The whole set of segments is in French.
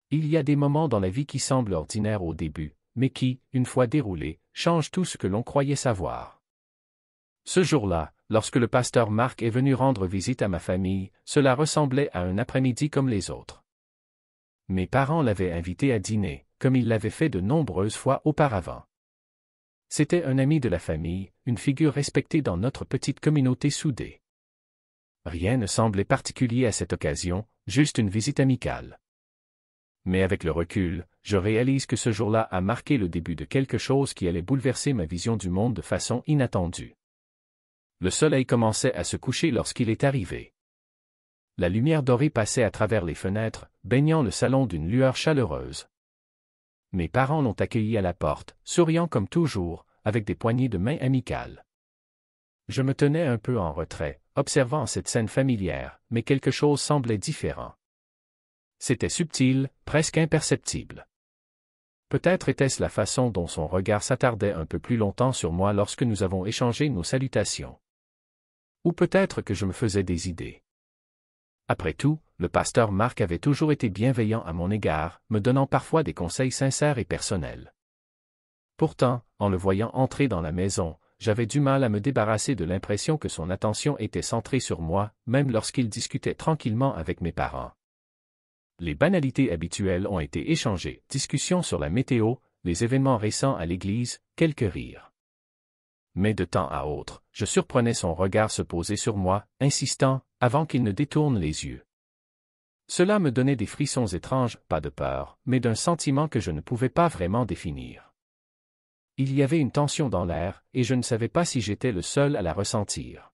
Il y a des moments dans la vie qui semblent ordinaires au début, mais qui, une fois déroulés, changent tout ce que l'on croyait savoir. Ce jour-là, lorsque le pasteur Marc est venu rendre visite à ma famille, cela ressemblait à un après-midi comme les autres. Mes parents l'avaient invité à dîner, comme ils l'avaient fait de nombreuses fois auparavant. C'était un ami de la famille, une figure respectée dans notre petite communauté soudée. Rien ne semblait particulier à cette occasion, juste une visite amicale. Mais avec le recul, je réalise que ce jour-là a marqué le début de quelque chose qui allait bouleverser ma vision du monde de façon inattendue. Le soleil commençait à se coucher lorsqu'il est arrivé. La lumière dorée passait à travers les fenêtres, baignant le salon d'une lueur chaleureuse. Mes parents l'ont accueilli à la porte, souriant comme toujours, avec des poignées de main amicales. Je me tenais un peu en retrait, observant cette scène familière, mais quelque chose semblait différent. C'était subtil, presque imperceptible. Peut-être était-ce la façon dont son regard s'attardait un peu plus longtemps sur moi lorsque nous avons échangé nos salutations. Ou peut-être que je me faisais des idées. Après tout, le pasteur Marc avait toujours été bienveillant à mon égard, me donnant parfois des conseils sincères et personnels. Pourtant, en le voyant entrer dans la maison, j'avais du mal à me débarrasser de l'impression que son attention était centrée sur moi, même lorsqu'il discutait tranquillement avec mes parents. Les banalités habituelles ont été échangées, discussions sur la météo, les événements récents à l'église, quelques rires. Mais de temps à autre, je surprenais son regard se poser sur moi, insistant, avant qu'il ne détourne les yeux. Cela me donnait des frissons étranges, pas de peur, mais d'un sentiment que je ne pouvais pas vraiment définir. Il y avait une tension dans l'air, et je ne savais pas si j'étais le seul à la ressentir.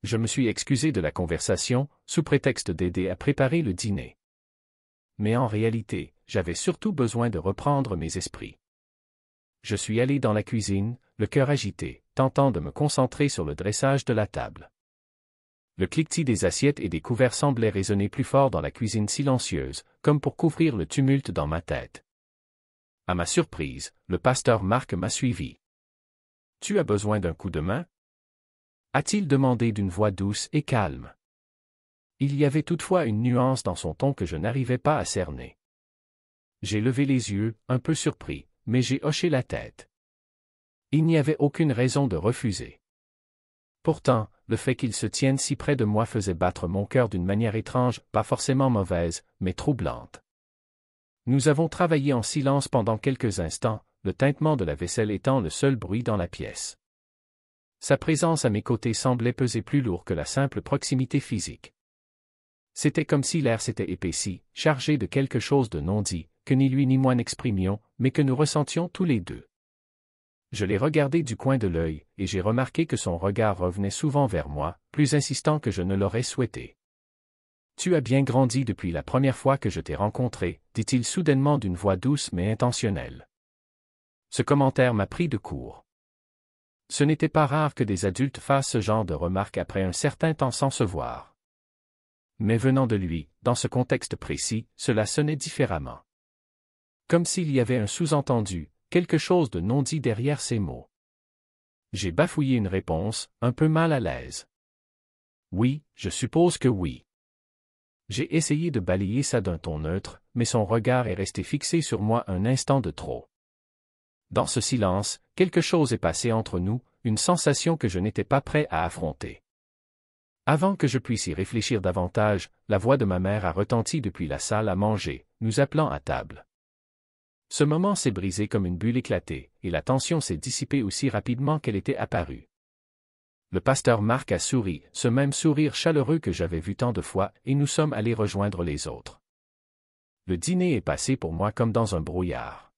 Je me suis excusé de la conversation, sous prétexte d'aider à préparer le dîner. Mais en réalité, j'avais surtout besoin de reprendre mes esprits. Je suis allé dans la cuisine, le cœur agité, tentant de me concentrer sur le dressage de la table. Le cliquetis des assiettes et des couverts semblait résonner plus fort dans la cuisine silencieuse, comme pour couvrir le tumulte dans ma tête. À ma surprise, le pasteur Marc m'a suivi. « Tu as besoin d'un coup de main » a-t-il demandé d'une voix douce et calme. Il y avait toutefois une nuance dans son ton que je n'arrivais pas à cerner. J'ai levé les yeux, un peu surpris, mais j'ai hoché la tête. Il n'y avait aucune raison de refuser. Pourtant, le fait qu'il se tienne si près de moi faisait battre mon cœur d'une manière étrange, pas forcément mauvaise, mais troublante. Nous avons travaillé en silence pendant quelques instants, le tintement de la vaisselle étant le seul bruit dans la pièce. Sa présence à mes côtés semblait peser plus lourd que la simple proximité physique. C'était comme si l'air s'était épaissi, chargé de quelque chose de non dit, que ni lui ni moi n'exprimions, mais que nous ressentions tous les deux. Je l'ai regardé du coin de l'œil, et j'ai remarqué que son regard revenait souvent vers moi, plus insistant que je ne l'aurais souhaité. « Tu as bien grandi depuis la première fois que je t'ai rencontré, » dit-il soudainement d'une voix douce mais intentionnelle. Ce commentaire m'a pris de court. Ce n'était pas rare que des adultes fassent ce genre de remarques après un certain temps sans se voir. Mais venant de lui, dans ce contexte précis, cela sonnait différemment. Comme s'il y avait un sous-entendu, quelque chose de non dit derrière ces mots. J'ai bafouillé une réponse, un peu mal à l'aise. Oui, je suppose que oui. J'ai essayé de balayer ça d'un ton neutre, mais son regard est resté fixé sur moi un instant de trop. Dans ce silence, quelque chose est passé entre nous, une sensation que je n'étais pas prêt à affronter. Avant que je puisse y réfléchir davantage, la voix de ma mère a retenti depuis la salle à manger, nous appelant à table. Ce moment s'est brisé comme une bulle éclatée, et la tension s'est dissipée aussi rapidement qu'elle était apparue. Le pasteur Marc a souri, ce même sourire chaleureux que j'avais vu tant de fois, et nous sommes allés rejoindre les autres. Le dîner est passé pour moi comme dans un brouillard.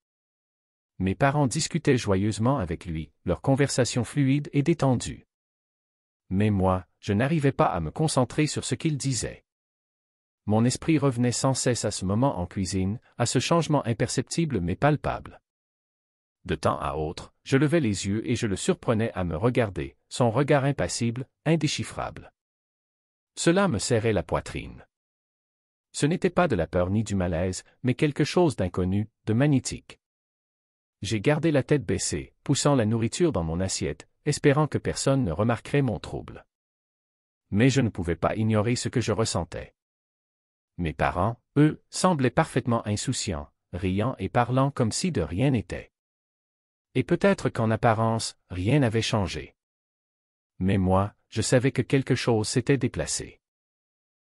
Mes parents discutaient joyeusement avec lui, leur conversation fluide et détendue. Mais moi, je n'arrivais pas à me concentrer sur ce qu'il disait. Mon esprit revenait sans cesse à ce moment en cuisine, à ce changement imperceptible mais palpable. De temps à autre, je levais les yeux et je le surprenais à me regarder, son regard impassible, indéchiffrable. Cela me serrait la poitrine. Ce n'était pas de la peur ni du malaise, mais quelque chose d'inconnu, de magnétique. J'ai gardé la tête baissée, poussant la nourriture dans mon assiette, espérant que personne ne remarquerait mon trouble. Mais je ne pouvais pas ignorer ce que je ressentais. Mes parents, eux, semblaient parfaitement insouciants, riant et parlant comme si de rien n'était. Et peut-être qu'en apparence, rien n'avait changé. Mais moi, je savais que quelque chose s'était déplacé.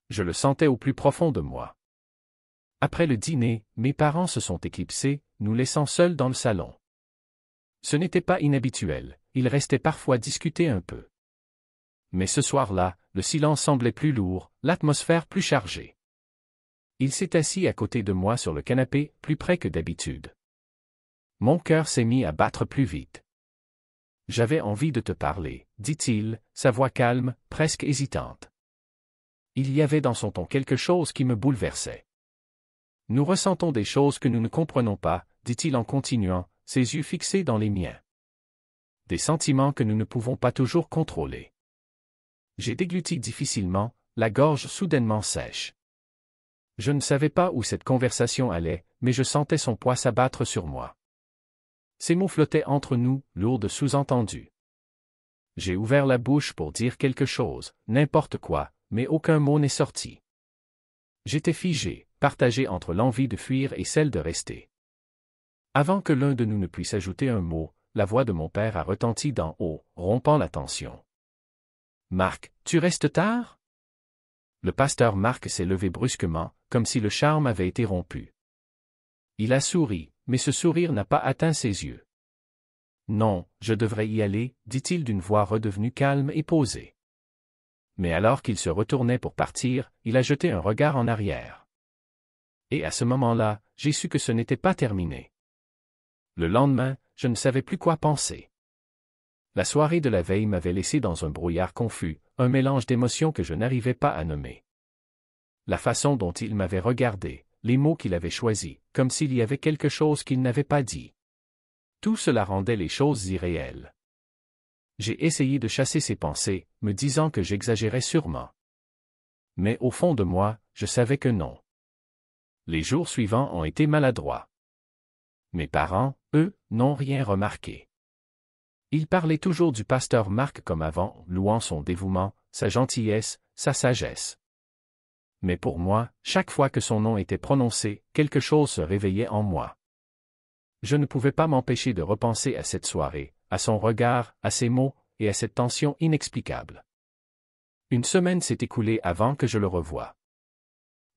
Je le sentais au plus profond de moi. Après le dîner, mes parents se sont éclipsés, nous laissant seuls dans le salon. Ce n'était pas inhabituel, ils restaient parfois discuter un peu. Mais ce soir-là, le silence semblait plus lourd, l'atmosphère plus chargée. Il s'est assis à côté de moi sur le canapé, plus près que d'habitude. Mon cœur s'est mis à battre plus vite. J'avais envie de te parler, dit-il, sa voix calme, presque hésitante. Il y avait dans son ton quelque chose qui me bouleversait. Nous ressentons des choses que nous ne comprenons pas, dit-il en continuant, ses yeux fixés dans les miens. Des sentiments que nous ne pouvons pas toujours contrôler. J'ai dégluti difficilement, la gorge soudainement sèche. Je ne savais pas où cette conversation allait, mais je sentais son poids s'abattre sur moi. Ces mots flottaient entre nous, lourds de sous-entendus. J'ai ouvert la bouche pour dire quelque chose, n'importe quoi, mais aucun mot n'est sorti. J'étais figé, partagé entre l'envie de fuir et celle de rester. Avant que l'un de nous ne puisse ajouter un mot, la voix de mon père a retenti d'en haut, rompant la tension. « Marc, tu restes tard ?» Le pasteur Marc s'est levé brusquement, comme si le charme avait été rompu. Il a souri, mais ce sourire n'a pas atteint ses yeux. « Non, je devrais y aller, » dit-il d'une voix redevenue calme et posée. Mais alors qu'il se retournait pour partir, il a jeté un regard en arrière. Et à ce moment-là, j'ai su que ce n'était pas terminé. Le lendemain, je ne savais plus quoi penser. La soirée de la veille m'avait laissé dans un brouillard confus, un mélange d'émotions que je n'arrivais pas à nommer. La façon dont il m'avait regardé, les mots qu'il avait choisis, comme s'il y avait quelque chose qu'il n'avait pas dit. Tout cela rendait les choses irréelles. J'ai essayé de chasser ces pensées, me disant que j'exagérais sûrement. Mais au fond de moi, je savais que non. Les jours suivants ont été maladroits. Mes parents, eux, n'ont rien remarqué. Ils parlaient toujours du pasteur Marc comme avant, louant son dévouement, sa gentillesse, sa sagesse. Mais pour moi, chaque fois que son nom était prononcé, quelque chose se réveillait en moi. Je ne pouvais pas m'empêcher de repenser à cette soirée, à son regard, à ses mots, et à cette tension inexplicable. Une semaine s'est écoulée avant que je le revoie.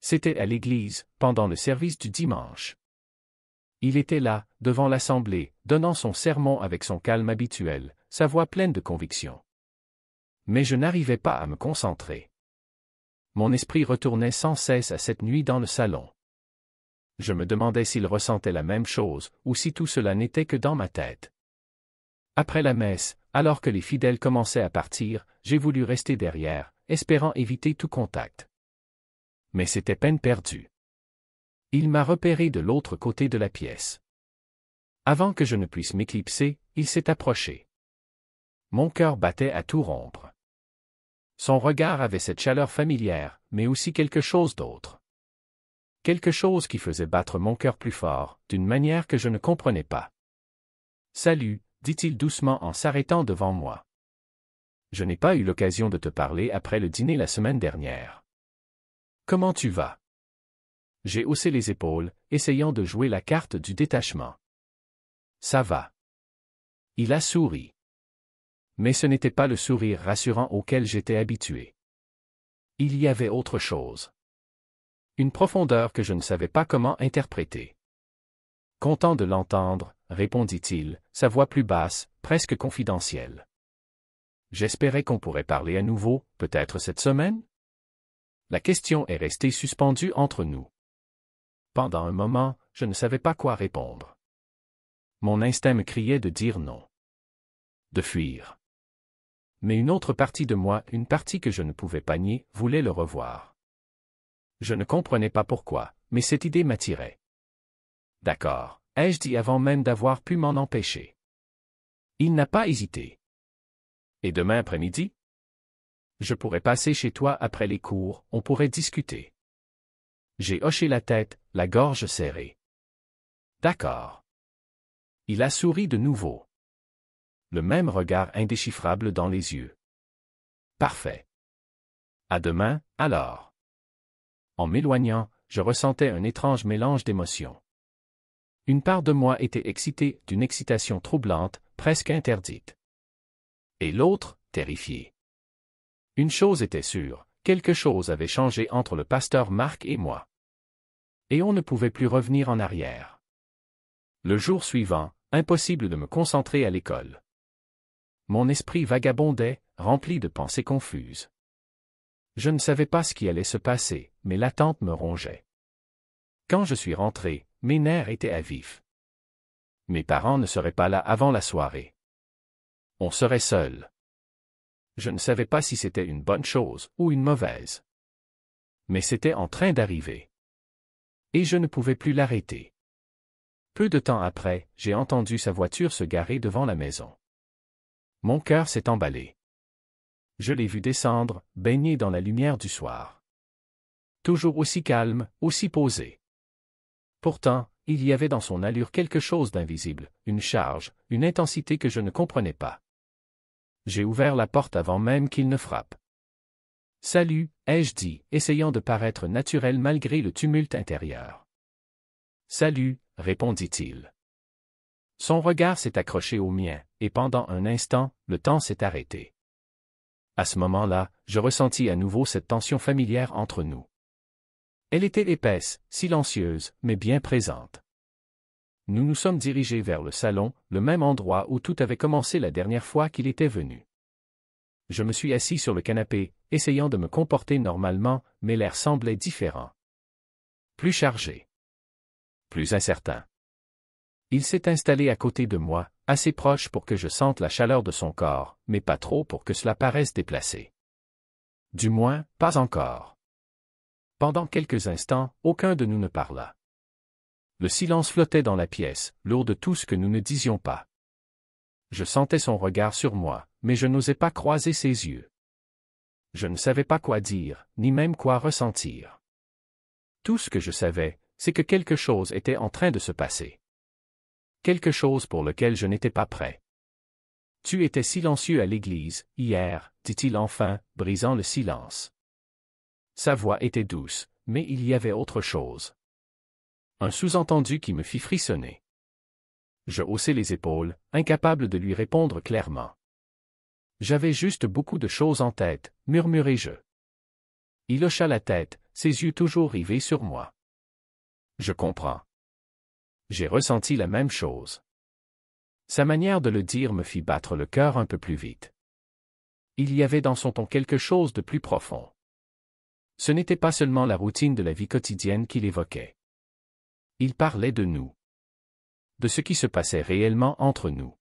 C'était à l'église, pendant le service du dimanche. Il était là, devant l'assemblée, donnant son sermon avec son calme habituel, sa voix pleine de conviction. Mais je n'arrivais pas à me concentrer. Mon esprit retournait sans cesse à cette nuit dans le salon. Je me demandais s'il ressentait la même chose, ou si tout cela n'était que dans ma tête. Après la messe, alors que les fidèles commençaient à partir, j'ai voulu rester derrière, espérant éviter tout contact. Mais c'était peine perdue. Il m'a repéré de l'autre côté de la pièce. Avant que je ne puisse m'éclipser, il s'est approché. Mon cœur battait à tout rompre. Son regard avait cette chaleur familière, mais aussi quelque chose d'autre. Quelque chose qui faisait battre mon cœur plus fort, d'une manière que je ne comprenais pas. « Salut », dit-il doucement en s'arrêtant devant moi. « Je n'ai pas eu l'occasion de te parler après le dîner la semaine dernière. Comment tu vas ?» J'ai haussé les épaules, essayant de jouer la carte du détachement. « Ça va. » Il a souri. Mais ce n'était pas le sourire rassurant auquel j'étais habitué. Il y avait autre chose. Une profondeur que je ne savais pas comment interpréter. « Content de l'entendre, » répondit-il, sa voix plus basse, presque confidentielle. J'espérais qu'on pourrait parler à nouveau, peut-être cette semaine? La question est restée suspendue entre nous. Pendant un moment, je ne savais pas quoi répondre. Mon instinct me criait de dire non. De fuir. Mais une autre partie de moi, une partie que je ne pouvais pas nier, voulait le revoir. Je ne comprenais pas pourquoi, mais cette idée m'attirait. D'accord, ai-je dit avant même d'avoir pu m'en empêcher. Il n'a pas hésité. Et demain après-midi? Je pourrais passer chez toi après les cours, on pourrait discuter. J'ai hoché la tête, la gorge serrée. D'accord. Il a souri de nouveau. Le même regard indéchiffrable dans les yeux. Parfait. À demain, alors. En m'éloignant, je ressentais un étrange mélange d'émotions. Une part de moi était excitée d'une excitation troublante, presque interdite. Et l'autre, terrifiée. Une chose était sûre, quelque chose avait changé entre le pasteur Mark et moi. Et on ne pouvait plus revenir en arrière. Le jour suivant, impossible de me concentrer à l'école. Mon esprit vagabondait, rempli de pensées confuses. Je ne savais pas ce qui allait se passer, mais l'attente me rongeait. Quand je suis rentré, mes nerfs étaient à vif. Mes parents ne seraient pas là avant la soirée. On serait seul. Je ne savais pas si c'était une bonne chose ou une mauvaise. Mais c'était en train d'arriver. Et je ne pouvais plus l'arrêter. Peu de temps après, j'ai entendu sa voiture se garer devant la maison. Mon cœur s'est emballé. Je l'ai vu descendre, baigné dans la lumière du soir. Toujours aussi calme, aussi posé. Pourtant, il y avait dans son allure quelque chose d'invisible, une charge, une intensité que je ne comprenais pas. J'ai ouvert la porte avant même qu'il ne frappe. « Salut », ai-je dit, essayant de paraître naturel malgré le tumulte intérieur. « Salut », répondit-il. Son regard s'est accroché au mien, et pendant un instant, le temps s'est arrêté. À ce moment-là, je ressentis à nouveau cette tension familière entre nous. Elle était épaisse, silencieuse, mais bien présente. Nous nous sommes dirigés vers le salon, le même endroit où tout avait commencé la dernière fois qu'il était venu. Je me suis assis sur le canapé, essayant de me comporter normalement, mais l'air semblait différent. Plus chargé. Plus incertain. Il s'est installé à côté de moi, assez proche pour que je sente la chaleur de son corps, mais pas trop pour que cela paraisse déplacé. Du moins, pas encore. Pendant quelques instants, aucun de nous ne parla. Le silence flottait dans la pièce, lourd de tout ce que nous ne disions pas. Je sentais son regard sur moi, mais je n'osais pas croiser ses yeux. Je ne savais pas quoi dire, ni même quoi ressentir. Tout ce que je savais, c'est que quelque chose était en train de se passer. Quelque chose pour lequel je n'étais pas prêt. Tu étais silencieux à l'église, hier, dit-il enfin, brisant le silence. Sa voix était douce, mais il y avait autre chose. Un sous-entendu qui me fit frissonner. Je haussai les épaules, incapable de lui répondre clairement. J'avais juste beaucoup de choses en tête, murmurai-je. Il hocha la tête, ses yeux toujours rivés sur moi. Je comprends. J'ai ressenti la même chose. Sa manière de le dire me fit battre le cœur un peu plus vite. Il y avait dans son ton quelque chose de plus profond. Ce n'était pas seulement la routine de la vie quotidienne qu'il évoquait. Il parlait de nous. De ce qui se passait réellement entre nous.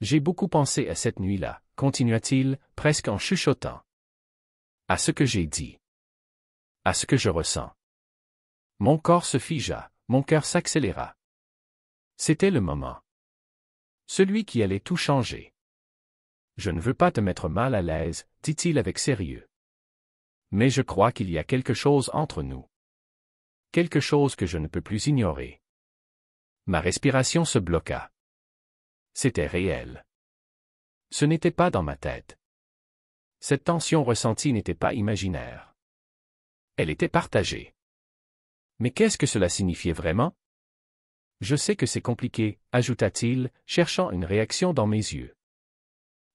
J'ai beaucoup pensé à cette nuit-là, continua-t-il, presque en chuchotant. À ce que j'ai dit. À ce que je ressens. Mon corps se figea, mon cœur s'accéléra. C'était le moment. Celui qui allait tout changer. Je ne veux pas te mettre mal à l'aise, dit-il avec sérieux. Mais je crois qu'il y a quelque chose entre nous. Quelque chose que je ne peux plus ignorer. Ma respiration se bloqua. C'était réel. Ce n'était pas dans ma tête. Cette tension ressentie n'était pas imaginaire. Elle était partagée. Mais qu'est-ce que cela signifiait vraiment? Je sais que c'est compliqué, ajouta-t-il, cherchant une réaction dans mes yeux.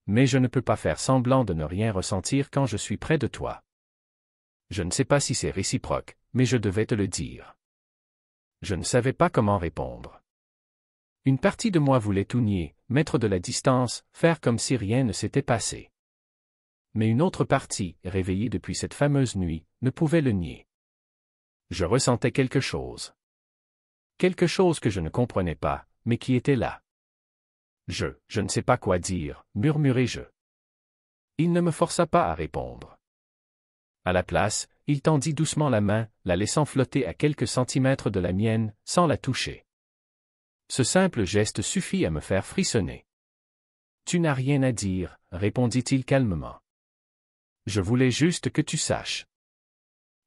Mais je ne peux pas faire semblant de ne rien ressentir quand je suis près de toi. Je ne sais pas si c'est réciproque, mais je devais te le dire. Je ne savais pas comment répondre. Une partie de moi voulait tout nier, mettre de la distance, faire comme si rien ne s'était passé. Mais une autre partie, réveillée depuis cette fameuse nuit, ne pouvait le nier. Je ressentais quelque chose. Quelque chose que je ne comprenais pas, mais qui était là. Je ne sais pas quoi dire, murmurai-je. Il ne me força pas à répondre. À la place, il tendit doucement la main, la laissant flotter à quelques centimètres de la mienne, sans la toucher. Ce simple geste suffit à me faire frissonner. Tu n'as rien à dire, répondit-il calmement. Je voulais juste que tu saches.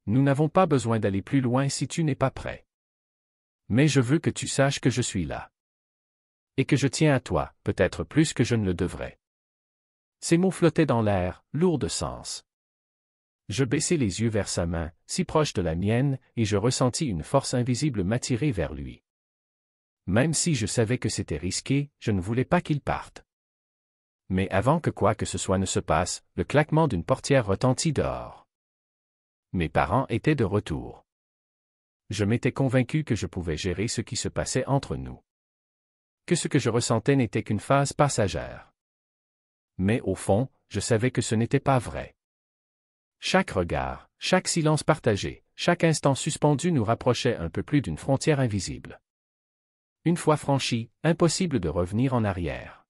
Nous n'avons pas besoin d'aller plus loin si tu n'es pas prêt. Mais je veux que tu saches que je suis là. Et que je tiens à toi, peut-être plus que je ne le devrais. Ces mots flottaient dans l'air, lourds de sens. Je baissai les yeux vers sa main, si proche de la mienne, et je ressentis une force invisible m'attirer vers lui. Même si je savais que c'était risqué, je ne voulais pas qu'il parte. Mais avant que quoi que ce soit ne se passe, le claquement d'une portière retentit dehors. Mes parents étaient de retour. Je m'étais convaincu que je pouvais gérer ce qui se passait entre nous. Que ce que je ressentais n'était qu'une phase passagère. Mais au fond, je savais que ce n'était pas vrai. Chaque regard, chaque silence partagé, chaque instant suspendu nous rapprochait un peu plus d'une frontière invisible. Une fois franchi, impossible de revenir en arrière.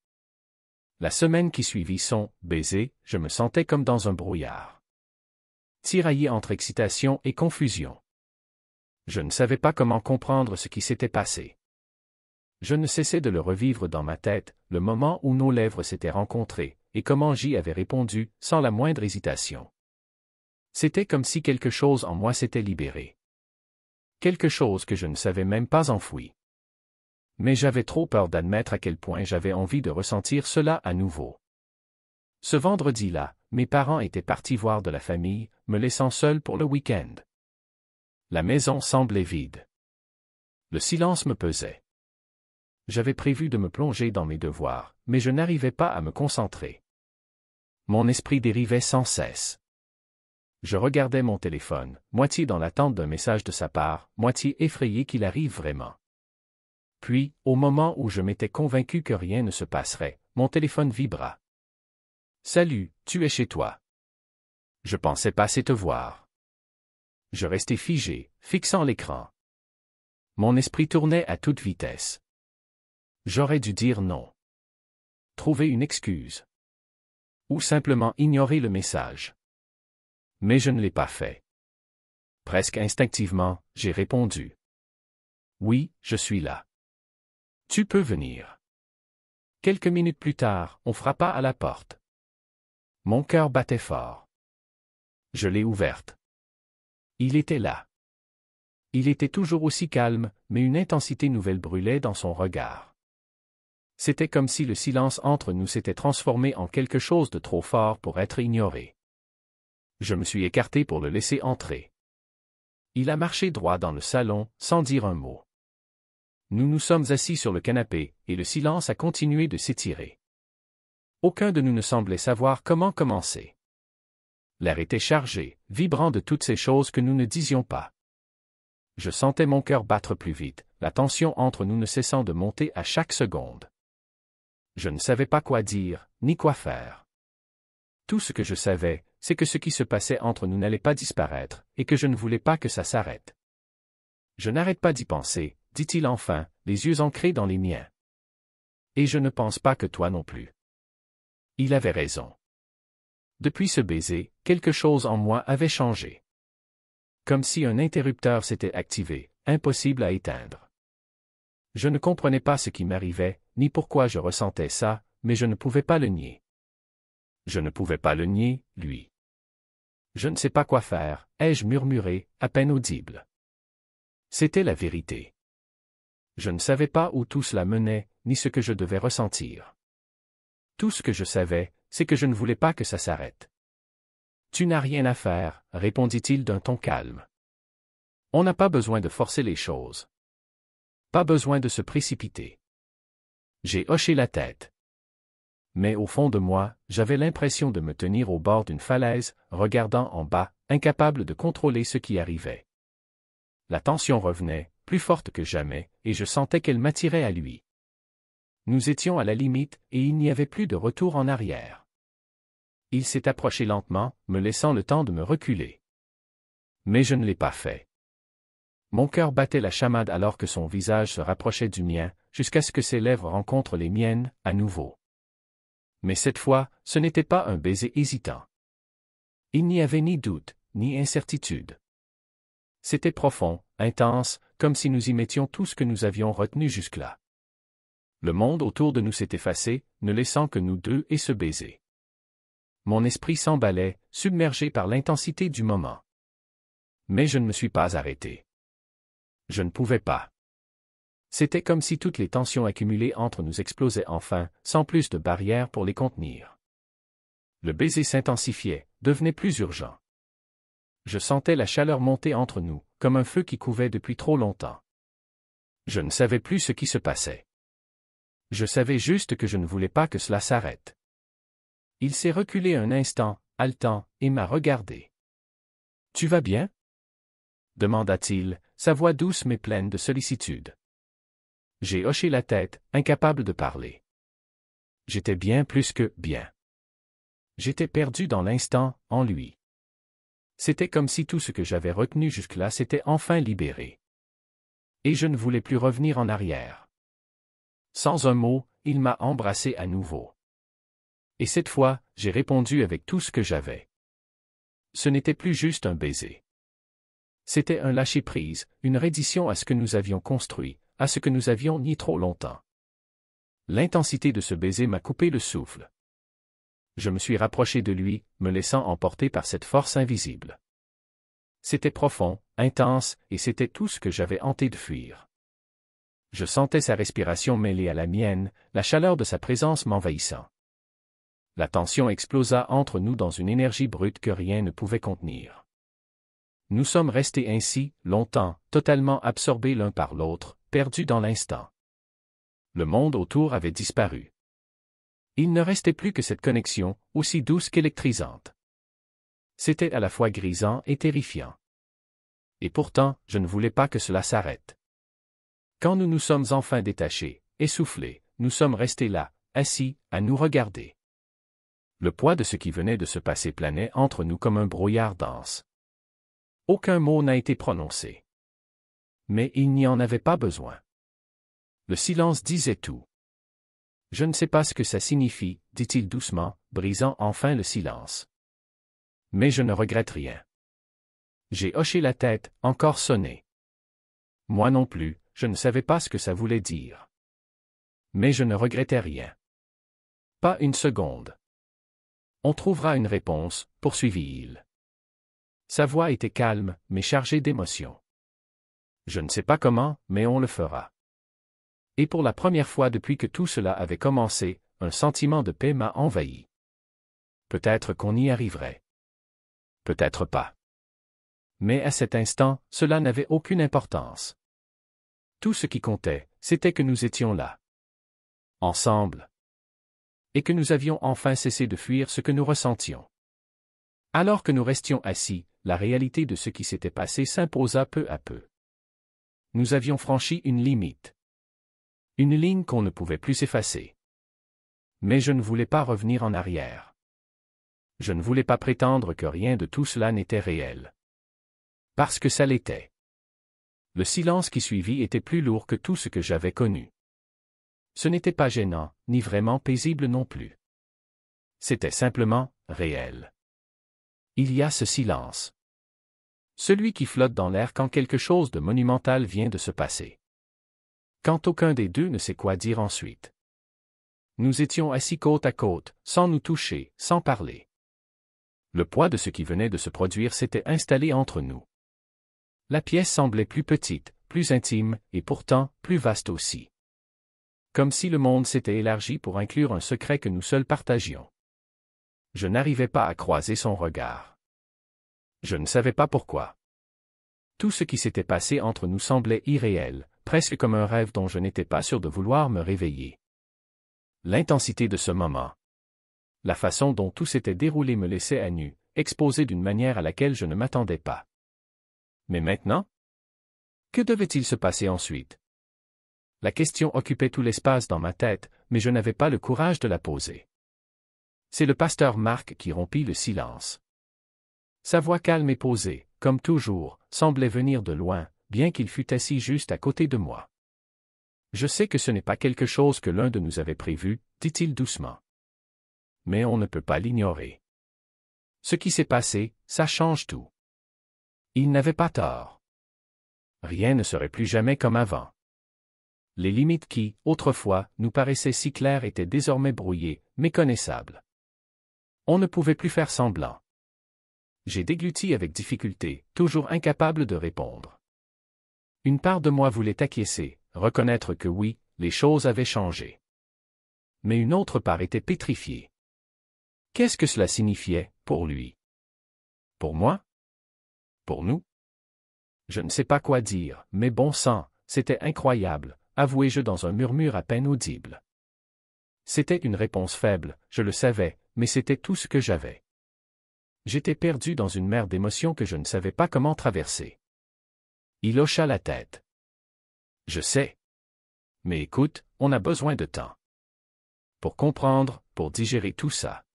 La semaine qui suivit son baiser, je me sentais comme dans un brouillard. Tiraillé entre excitation et confusion. Je ne savais pas comment comprendre ce qui s'était passé. Je ne cessais de le revivre dans ma tête, le moment où nos lèvres s'étaient rencontrées, et comment j'y avais répondu, sans la moindre hésitation. C'était comme si quelque chose en moi s'était libéré. Quelque chose que je ne savais même pas enfoui. Mais j'avais trop peur d'admettre à quel point j'avais envie de ressentir cela à nouveau. Ce vendredi-là, mes parents étaient partis voir de la famille, me laissant seul pour le week-end. La maison semblait vide. Le silence me pesait. J'avais prévu de me plonger dans mes devoirs, mais je n'arrivais pas à me concentrer. Mon esprit dérivait sans cesse. Je regardais mon téléphone, moitié dans l'attente d'un message de sa part, moitié effrayé qu'il arrive vraiment. Puis, au moment où je m'étais convaincu que rien ne se passerait, mon téléphone vibra. « Salut, tu es chez toi. » Je pensais passer te voir. Je restais figé, fixant l'écran. Mon esprit tournait à toute vitesse. J'aurais dû dire non. Trouver une excuse. Ou simplement ignorer le message. Mais je ne l'ai pas fait. Presque instinctivement, j'ai répondu. Oui, je suis là. Tu peux venir. Quelques minutes plus tard, on frappa à la porte. Mon cœur battait fort. Je l'ai ouverte. Il était là. Il était toujours aussi calme, mais une intensité nouvelle brûlait dans son regard. C'était comme si le silence entre nous s'était transformé en quelque chose de trop fort pour être ignoré. Je me suis écarté pour le laisser entrer. Il a marché droit dans le salon, sans dire un mot. Nous nous sommes assis sur le canapé, et le silence a continué de s'étirer. Aucun de nous ne semblait savoir comment commencer. L'air était chargé, vibrant de toutes ces choses que nous ne disions pas. Je sentais mon cœur battre plus vite, la tension entre nous ne cessant de monter à chaque seconde. Je ne savais pas quoi dire, ni quoi faire. Tout ce que je savais, c'est que ce qui se passait entre nous n'allait pas disparaître, et que je ne voulais pas que ça s'arrête. Je n'arrête pas d'y penser, dit-il enfin, les yeux ancrés dans les miens. Et je ne pense pas que toi non plus. Il avait raison. Depuis ce baiser, quelque chose en moi avait changé. Comme si un interrupteur s'était activé, impossible à éteindre. Je ne comprenais pas ce qui m'arrivait, ni pourquoi je ressentais ça, mais je ne pouvais pas le nier. Je ne pouvais pas le nier, lui. Je ne sais pas quoi faire, ai-je murmuré, à peine audible. C'était la vérité. Je ne savais pas où tout cela menait, ni ce que je devais ressentir. Tout ce que je savais, c'est que je ne voulais pas que ça s'arrête. Tu n'as rien à faire, répondit-il d'un ton calme. On n'a pas besoin de forcer les choses. Pas besoin de se précipiter. J'ai hoché la tête. Mais au fond de moi, j'avais l'impression de me tenir au bord d'une falaise, regardant en bas, incapable de contrôler ce qui arrivait. La tension revenait, plus forte que jamais, et je sentais qu'elle m'attirait à lui. Nous étions à la limite, et il n'y avait plus de retour en arrière. Il s'est approché lentement, me laissant le temps de me reculer. Mais je ne l'ai pas fait. Mon cœur battait la chamade alors que son visage se rapprochait du mien, jusqu'à ce que ses lèvres rencontrent les miennes, à nouveau. Mais cette fois, ce n'était pas un baiser hésitant. Il n'y avait ni doute, ni incertitude. C'était profond, intense, comme si nous y mettions tout ce que nous avions retenu jusque-là. Le monde autour de nous s'est effacé, ne laissant que nous deux et ce baiser. Mon esprit s'emballait, submergé par l'intensité du moment. Mais je ne me suis pas arrêté. Je ne pouvais pas. C'était comme si toutes les tensions accumulées entre nous explosaient enfin, sans plus de barrières pour les contenir. Le baiser s'intensifiait, devenait plus urgent. Je sentais la chaleur monter entre nous, comme un feu qui couvait depuis trop longtemps. Je ne savais plus ce qui se passait. Je savais juste que je ne voulais pas que cela s'arrête. Il s'est reculé un instant, haletant, et m'a regardé. « Tu vas bien » demanda-t-il, sa voix douce mais pleine de sollicitude. J'ai hoché la tête, incapable de parler. J'étais bien plus que bien. J'étais perdu dans l'instant, en lui. C'était comme si tout ce que j'avais retenu jusque-là s'était enfin libéré. Et je ne voulais plus revenir en arrière. Sans un mot, il m'a embrassé à nouveau. Et cette fois, j'ai répondu avec tout ce que j'avais. Ce n'était plus juste un baiser. C'était un lâcher-prise, une reddition à ce que nous avions construit, à ce que nous avions nié trop longtemps. L'intensité de ce baiser m'a coupé le souffle. Je me suis rapproché de lui, me laissant emporter par cette force invisible. C'était profond, intense, et c'était tout ce que j'avais hanté de fuir. Je sentais sa respiration mêlée à la mienne, la chaleur de sa présence m'envahissant. La tension explosa entre nous dans une énergie brute que rien ne pouvait contenir. Nous sommes restés ainsi, longtemps, totalement absorbés l'un par l'autre, perdus dans l'instant. Le monde autour avait disparu. Il ne restait plus que cette connexion, aussi douce qu'électrisante. C'était à la fois grisant et terrifiant. Et pourtant, je ne voulais pas que cela s'arrête. Quand nous nous sommes enfin détachés, essoufflés, nous sommes restés là, assis, à nous regarder. Le poids de ce qui venait de se passer planait entre nous comme un brouillard dense. Aucun mot n'a été prononcé. Mais il n'y en avait pas besoin. Le silence disait tout. « Je ne sais pas ce que ça signifie, » dit-il doucement, brisant enfin le silence. « Mais je ne regrette rien. » J'ai hoché la tête, encore sonné. Moi non plus, je ne savais pas ce que ça voulait dire. Mais je ne regrettais rien. Pas une seconde. On trouvera une réponse, poursuivit-il. Sa voix était calme, mais chargée d'émotion. Je ne sais pas comment, mais on le fera. Et pour la première fois depuis que tout cela avait commencé, un sentiment de paix m'a envahi. Peut-être qu'on y arriverait. Peut-être pas. Mais à cet instant, cela n'avait aucune importance. Tout ce qui comptait, c'était que nous étions là. Ensemble. Et que nous avions enfin cessé de fuir ce que nous ressentions. Alors que nous restions assis, la réalité de ce qui s'était passé s'imposa peu à peu. Nous avions franchi une limite. Une ligne qu'on ne pouvait plus effacer. Mais je ne voulais pas revenir en arrière. Je ne voulais pas prétendre que rien de tout cela n'était réel. Parce que ça l'était. Le silence qui suivit était plus lourd que tout ce que j'avais connu. Ce n'était pas gênant, ni vraiment paisible non plus. C'était simplement réel. Il y a ce silence. Celui qui flotte dans l'air quand quelque chose de monumental vient de se passer. Quand aucun des deux ne sait quoi dire ensuite. Nous étions assis côte à côte, sans nous toucher, sans parler. Le poids de ce qui venait de se produire s'était installé entre nous. La pièce semblait plus petite, plus intime, et pourtant plus vaste aussi. Comme si le monde s'était élargi pour inclure un secret que nous seuls partagions. Je n'arrivais pas à croiser son regard. Je ne savais pas pourquoi. Tout ce qui s'était passé entre nous semblait irréel, presque comme un rêve dont je n'étais pas sûr de vouloir me réveiller. L'intensité de ce moment. La façon dont tout s'était déroulé me laissait à nu, exposé d'une manière à laquelle je ne m'attendais pas. Mais maintenant? Que devait-il se passer ensuite? La question occupait tout l'espace dans ma tête, mais je n'avais pas le courage de la poser. C'est le pasteur Marc qui rompit le silence. Sa voix calme et posée, comme toujours, semblait venir de loin, bien qu'il fût assis juste à côté de moi. Je sais que ce n'est pas quelque chose que l'un de nous avait prévu, dit-il doucement. Mais on ne peut pas l'ignorer. Ce qui s'est passé, ça change tout. Il n'avait pas tort. Rien ne serait plus jamais comme avant. Les limites qui, autrefois, nous paraissaient si claires étaient désormais brouillées, méconnaissables. On ne pouvait plus faire semblant. J'ai dégluti avec difficulté, toujours incapable de répondre. Une part de moi voulait acquiescer, reconnaître que oui, les choses avaient changé. Mais une autre part était pétrifiée. Qu'est-ce que cela signifiait, pour lui? Pour moi? Pour nous? Je ne sais pas quoi dire, mais bon sang, c'était incroyable, avouai-je dans un murmure à peine audible. C'était une réponse faible, je le savais, mais c'était tout ce que j'avais. J'étais perdu dans une mer d'émotions que je ne savais pas comment traverser. Il hocha la tête. Je sais. Mais écoute, on a besoin de temps. Pour comprendre, pour digérer tout ça.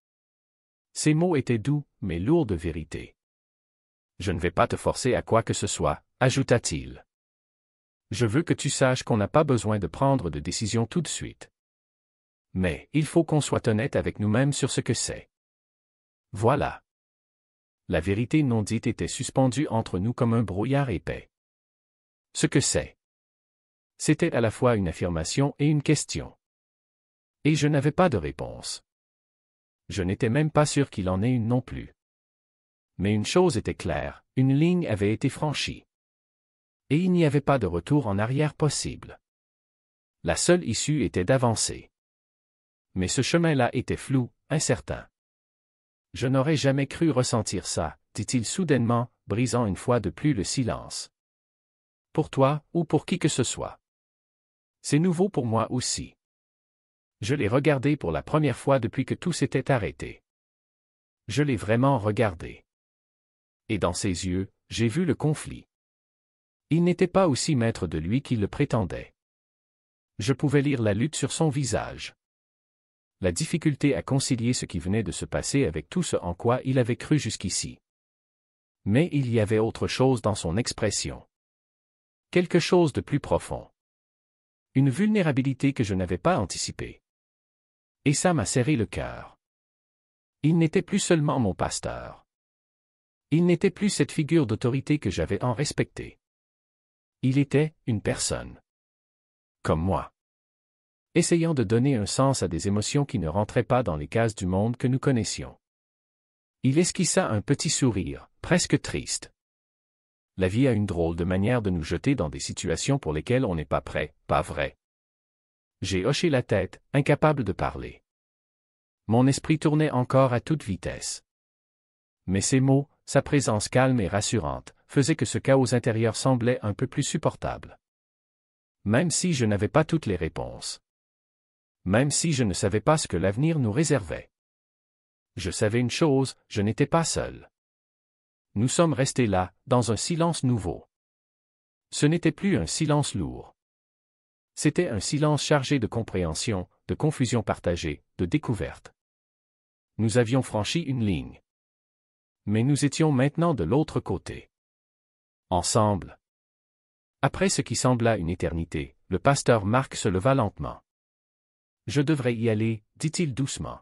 Ces mots étaient doux, mais lourds de vérité. Je ne vais pas te forcer à quoi que ce soit, ajouta-t-il. Je veux que tu saches qu'on n'a pas besoin de prendre de décision tout de suite. Mais il faut qu'on soit honnête avec nous-mêmes sur ce que c'est. Voilà. La vérité non dite était suspendue entre nous comme un brouillard épais. Ce que c'est. C'était à la fois une affirmation et une question. Et je n'avais pas de réponse. Je n'étais même pas sûr qu'il en ait une non plus. Mais une chose était claire, une ligne avait été franchie. Et il n'y avait pas de retour en arrière possible. La seule issue était d'avancer. Mais ce chemin-là était flou, incertain. Je n'aurais jamais cru ressentir ça, dit-il soudainement, brisant une fois de plus le silence. Pour toi, ou pour qui que ce soit. C'est nouveau pour moi aussi. Je l'ai regardé pour la première fois depuis que tout s'était arrêté. Je l'ai vraiment regardé. Et dans ses yeux, j'ai vu le conflit. Il n'était pas aussi maître de lui qu'il le prétendait. Je pouvais lire la lutte sur son visage. La difficulté à concilier ce qui venait de se passer avec tout ce en quoi il avait cru jusqu'ici. Mais il y avait autre chose dans son expression. Quelque chose de plus profond. Une vulnérabilité que je n'avais pas anticipée. Et ça m'a serré le cœur. Il n'était plus seulement mon pasteur. Il n'était plus cette figure d'autorité que j'avais en respecté. Il était une personne. Comme moi. Essayant de donner un sens à des émotions qui ne rentraient pas dans les cases du monde que nous connaissions. Il esquissa un petit sourire, presque triste. La vie a une drôle de manière de nous jeter dans des situations pour lesquelles on n'est pas prêt, pas vrai? J'ai hoché la tête, incapable de parler. Mon esprit tournait encore à toute vitesse. Mais ces mots, sa présence calme et rassurante, faisaient que ce chaos intérieur semblait un peu plus supportable. Même si je n'avais pas toutes les réponses. Même si je ne savais pas ce que l'avenir nous réservait. Je savais une chose, je n'étais pas seul. Nous sommes restés là, dans un silence nouveau. Ce n'était plus un silence lourd. C'était un silence chargé de compréhension, de confusion partagée, de découverte. Nous avions franchi une ligne. Mais nous étions maintenant de l'autre côté. Ensemble. Après ce qui sembla une éternité, le pasteur Marc se leva lentement. Je devrais y aller, dit-il doucement.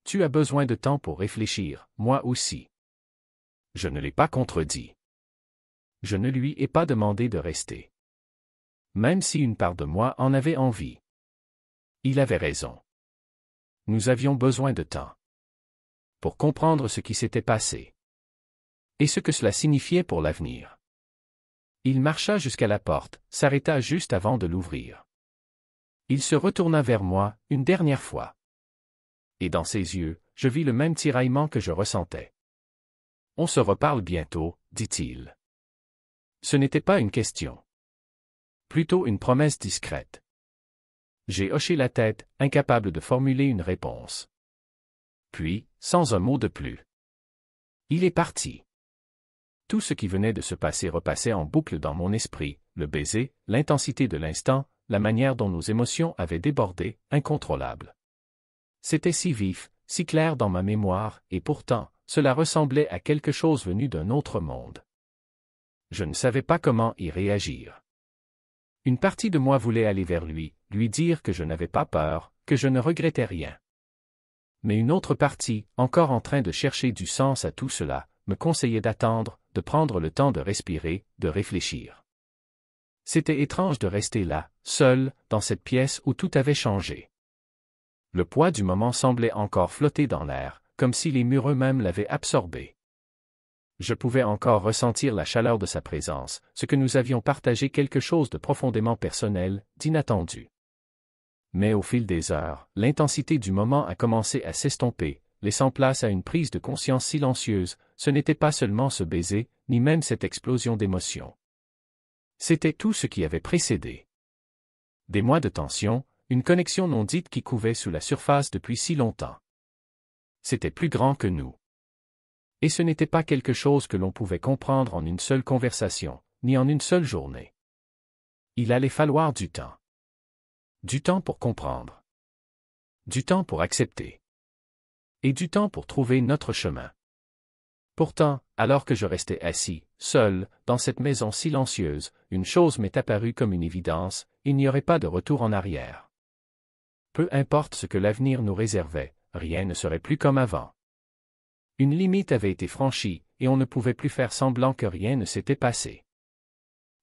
Tu as besoin de temps pour réfléchir, moi aussi. Je ne l'ai pas contredit. Je ne lui ai pas demandé de rester. Même si une part de moi en avait envie. Il avait raison. Nous avions besoin de temps. Pour comprendre ce qui s'était passé. Et ce que cela signifiait pour l'avenir. Il marcha jusqu'à la porte, s'arrêta juste avant de l'ouvrir. Il se retourna vers moi, une dernière fois. Et dans ses yeux, je vis le même tiraillement que je ressentais. On se reparle bientôt, dit-il. Ce n'était pas une question. Plutôt une promesse discrète. J'ai hoché la tête, incapable de formuler une réponse. Puis, sans un mot de plus. Il est parti. Tout ce qui venait de se passer repassait en boucle dans mon esprit, le baiser, l'intensité de l'instant, la manière dont nos émotions avaient débordé, incontrôlables. C'était si vif, si clair dans ma mémoire, et pourtant, cela ressemblait à quelque chose venu d'un autre monde. Je ne savais pas comment y réagir. Une partie de moi voulait aller vers lui dire que je n'avais pas peur, que je ne regrettais rien. Mais une autre partie, encore en train de chercher du sens à tout cela, me conseillait d'attendre, de prendre le temps de respirer, de réfléchir. C'était étrange de rester là, seul, dans cette pièce où tout avait changé. Le poids du moment semblait encore flotter dans l'air, comme si les murs eux-mêmes l'avaient absorbé. Je pouvais encore ressentir la chaleur de sa présence, ce que nous avions partagé quelque chose de profondément personnel, d'inattendu. Mais au fil des heures, l'intensité du moment a commencé à s'estomper, laissant place à une prise de conscience silencieuse, ce n'était pas seulement ce baiser, ni même cette explosion d'émotions. C'était tout ce qui avait précédé. Des mois de tension, une connexion non dite qui couvait sous la surface depuis si longtemps. C'était plus grand que nous. Et ce n'était pas quelque chose que l'on pouvait comprendre en une seule conversation, ni en une seule journée. Il allait falloir du temps. Du temps pour comprendre. Du temps pour accepter. Et du temps pour trouver notre chemin. Pourtant, alors que je restais assis, seul, dans cette maison silencieuse, une chose m'est apparue comme une évidence, il n'y aurait pas de retour en arrière. Peu importe ce que l'avenir nous réservait, rien ne serait plus comme avant. Une limite avait été franchie, et on ne pouvait plus faire semblant que rien ne s'était passé.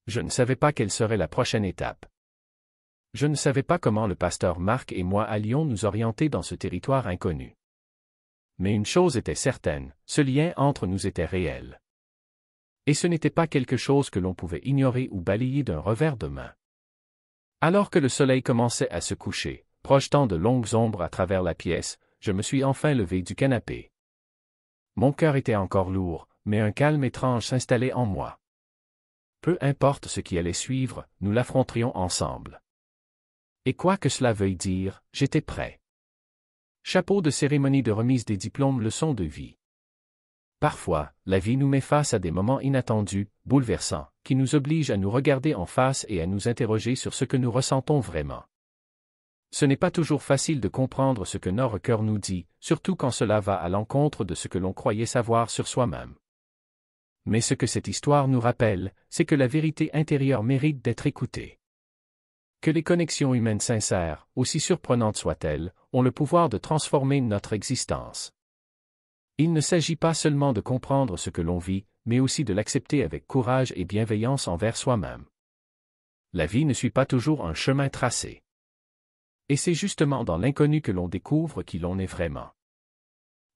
Je ne savais pas quelle serait la prochaine étape. Je ne savais pas comment le pasteur Marc et moi allions nous orienter dans ce territoire inconnu. Mais une chose était certaine, ce lien entre nous était réel. Et ce n'était pas quelque chose que l'on pouvait ignorer ou balayer d'un revers de main. Alors que le soleil commençait à se coucher, projetant de longues ombres à travers la pièce, je me suis enfin levé du canapé. Mon cœur était encore lourd, mais un calme étrange s'installait en moi. Peu importe ce qui allait suivre, nous l'affronterions ensemble. Et quoi que cela veuille dire, j'étais prêt. Chapeau de cérémonie de remise des diplômes, leçon de vie. Parfois, la vie nous met face à des moments inattendus, bouleversants, qui nous obligent à nous regarder en face et à nous interroger sur ce que nous ressentons vraiment. Ce n'est pas toujours facile de comprendre ce que notre cœur nous dit, surtout quand cela va à l'encontre de ce que l'on croyait savoir sur soi-même. Mais ce que cette histoire nous rappelle, c'est que la vérité intérieure mérite d'être écoutée. Que les connexions humaines sincères, aussi surprenantes soient-elles, ont le pouvoir de transformer notre existence. Il ne s'agit pas seulement de comprendre ce que l'on vit, mais aussi de l'accepter avec courage et bienveillance envers soi-même. La vie ne suit pas toujours un chemin tracé. Et c'est justement dans l'inconnu que l'on découvre qui l'on est vraiment.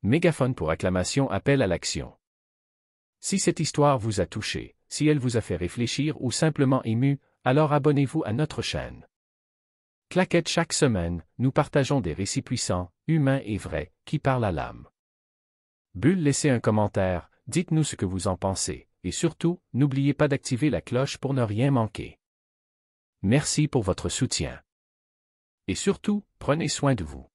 Mégaphone pour acclamation appelle à l'action. Si cette histoire vous a touché, si elle vous a fait réfléchir ou simplement ému, alors abonnez-vous à notre chaîne. Claquette chaque semaine, nous partageons des récits puissants, humains et vrais, qui parlent à l'âme. Bulle, laissez un commentaire, dites-nous ce que vous en pensez, et surtout, n'oubliez pas d'activer la cloche pour ne rien manquer. Merci pour votre soutien. Et surtout, prenez soin de vous.